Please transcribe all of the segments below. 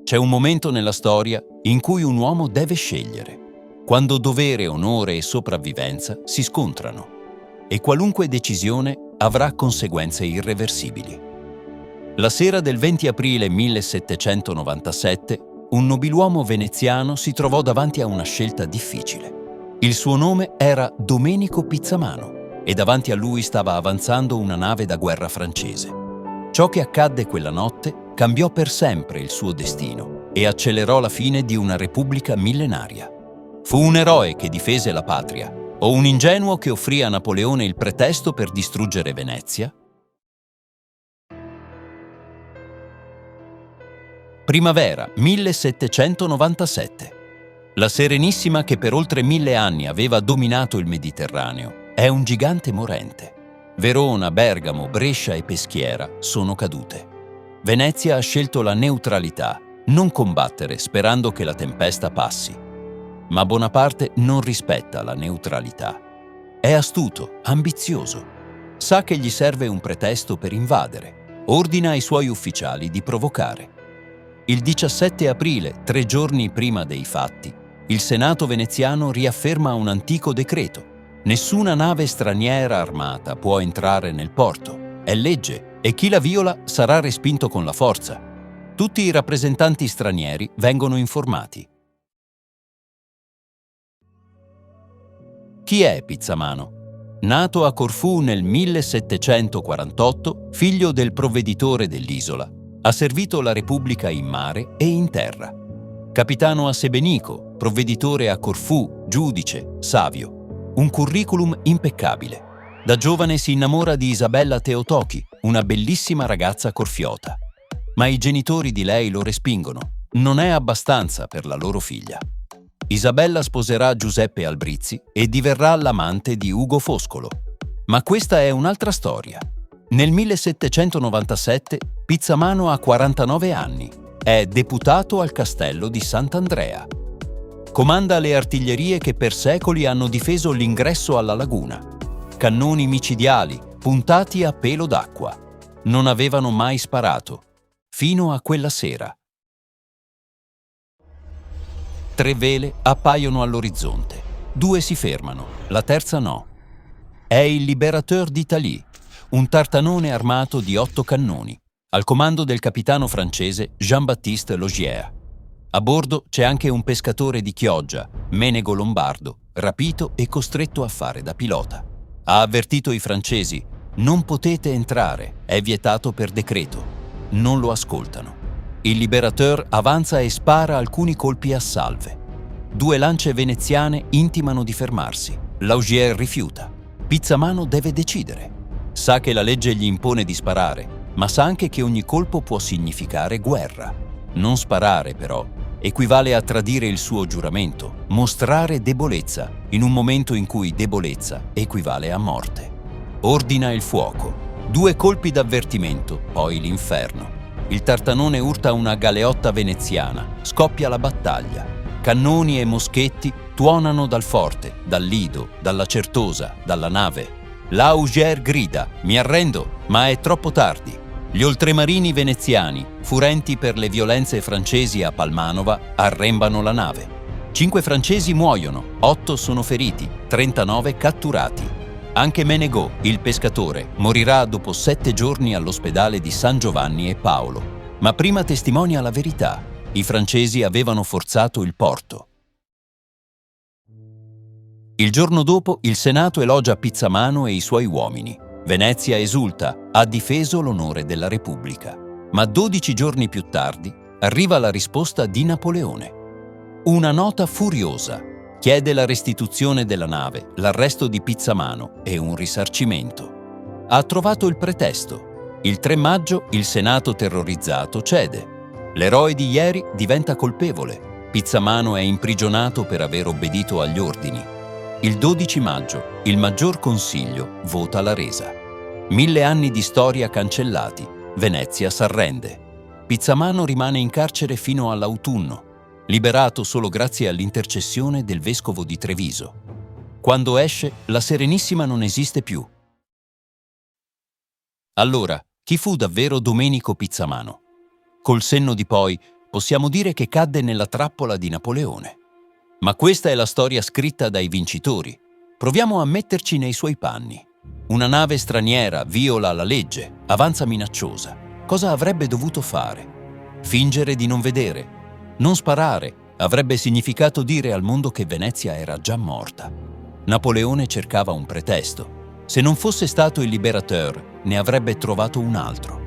C'è un momento nella storia in cui un uomo deve scegliere, quando dovere, onore e sopravvivenza si scontrano, e qualunque decisione avrà conseguenze irreversibili. La sera del 20 aprile 1797, un nobiluomo veneziano si trovò davanti a una scelta difficile. Il suo nome era Domenico Pizzamano e davanti a lui stava avanzando una nave da guerra francese. Ciò che accadde quella notte cambiò per sempre il suo destino e accelerò la fine di una repubblica millenaria. Fu un eroe che difese la patria o un ingenuo che offrì a Napoleone il pretesto per distruggere Venezia? Primavera 1797. La Serenissima che per oltre 1000 anni aveva dominato il Mediterraneo è un gigante morente. Verona, Bergamo, Brescia e Peschiera sono cadute. Venezia ha scelto la neutralità, non combattere sperando che la tempesta passi. Ma Bonaparte non rispetta la neutralità. È astuto, ambizioso. Sa che gli serve un pretesto per invadere. Ordina ai suoi ufficiali di provocare. Il 17 aprile, 3 giorni prima dei fatti, il Senato veneziano riafferma un antico decreto. Nessuna nave straniera armata può entrare nel porto. È legge e chi la viola sarà respinto con la forza. Tutti i rappresentanti stranieri vengono informati. Chi è Pizzamano? Nato a Corfù nel 1748, figlio del provveditore dell'isola, ha servito la Repubblica in mare e in terra. Capitano a Sebenico, provveditore a Corfù, giudice, savio. Un curriculum impeccabile. Da giovane si innamora di Isabella Teotochi, una bellissima ragazza corfiota. Ma i genitori di lei lo respingono. Non è abbastanza per la loro figlia. Isabella sposerà Giuseppe Albrizzi e diverrà l'amante di Ugo Foscolo. Ma questa è un'altra storia. Nel 1797 Pizzamano ha 49 anni. È deputato al castello di Sant'Andrea. Comanda le artiglierie che per secoli hanno difeso l'ingresso alla laguna. Cannoni micidiali, puntati a pelo d'acqua. Non avevano mai sparato, fino a quella sera. 3 vele appaiono all'orizzonte. 2 si fermano, la terza no. È il Libérateur d'Italie, un tartanone armato di 8 cannoni, al comando del capitano francese Jean-Baptiste Logier. A bordo c'è anche un pescatore di Chioggia, Menego Lombardo, rapito e costretto a fare da pilota. Ha avvertito i francesi: non potete entrare, è vietato per decreto. Non lo ascoltano. Il Libérateur avanza e spara alcuni colpi a salve. 2 lance veneziane intimano di fermarsi. Laugier rifiuta. Pizzamano deve decidere. Sa che la legge gli impone di sparare, ma sa anche che ogni colpo può significare guerra. Non sparare, però, equivale a tradire il suo giuramento, mostrare debolezza, in un momento in cui debolezza equivale a morte. Ordina il fuoco. 2 colpi d'avvertimento, poi l'inferno. Il tartanone urta una galeotta veneziana, scoppia la battaglia. Cannoni e moschetti tuonano dal forte, dal lido, dalla certosa, dalla nave. Laugier grida: mi arrendo, ma è troppo tardi. Gli oltremarini veneziani, furenti per le violenze francesi a Palmanova, arrembano la nave. 5 francesi muoiono, 8 sono feriti, 39 catturati. Anche Menego, il pescatore, morirà dopo 7 giorni all'ospedale di San Giovanni e Paolo. Ma prima testimonia la verità: i francesi avevano forzato il porto. Il giorno dopo il Senato elogia Pizzamano e i suoi uomini. Venezia esulta, ha difeso l'onore della Repubblica. Ma 12 giorni più tardi arriva la risposta di Napoleone. Una nota furiosa. Chiede la restituzione della nave, l'arresto di Pizzamano e un risarcimento. Ha trovato il pretesto. Il 3 maggio il Senato terrorizzato cede. L'eroe di ieri diventa colpevole. Pizzamano è imprigionato per aver obbedito agli ordini. Il 12 maggio il Maggior Consiglio vota la resa. 1000 anni di storia cancellati. Venezia s'arrende. Pizzamano rimane in carcere fino all'autunno, liberato solo grazie all'intercessione del vescovo di Treviso. Quando esce, la Serenissima non esiste più. Allora, chi fu davvero Domenico Pizzamano? Col senno di poi, possiamo dire che cadde nella trappola di Napoleone. Ma questa è la storia scritta dai vincitori. Proviamo a metterci nei suoi panni. Una nave straniera viola la legge, avanza minacciosa. Cosa avrebbe dovuto fare? Fingere di non vedere? Non sparare avrebbe significato dire al mondo che Venezia era già morta. Napoleone cercava un pretesto. Se non fosse stato il Liberateur, ne avrebbe trovato un altro.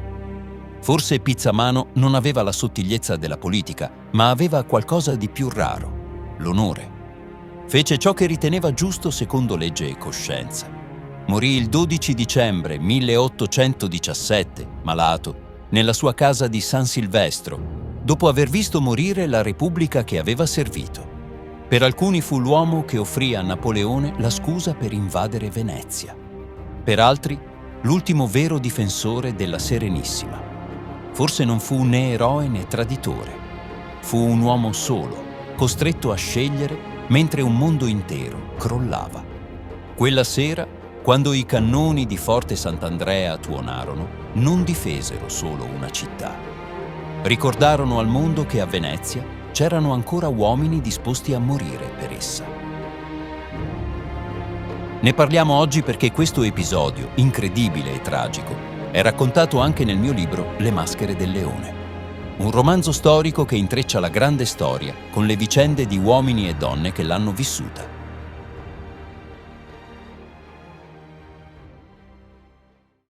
Forse Pizzamano non aveva la sottigliezza della politica, ma aveva qualcosa di più raro: l'onore. Fece ciò che riteneva giusto secondo legge e coscienza. Morì il 12 dicembre 1817, malato, nella sua casa di San Silvestro, dopo aver visto morire la Repubblica che aveva servito. Per alcuni fu l'uomo che offrì a Napoleone la scusa per invadere Venezia. Per altri, l'ultimo vero difensore della Serenissima. Forse non fu né eroe né traditore. Fu un uomo solo, costretto a scegliere mentre un mondo intero crollava. Quella sera, quando i cannoni di Forte Sant'Andrea tuonarono, non difesero solo una città. Ricordarono al mondo che a Venezia c'erano ancora uomini disposti a morire per essa. Ne parliamo oggi perché questo episodio, incredibile e tragico, è raccontato anche nel mio libro Le maschere del leone. Un romanzo storico che intreccia la grande storia con le vicende di uomini e donne che l'hanno vissuta.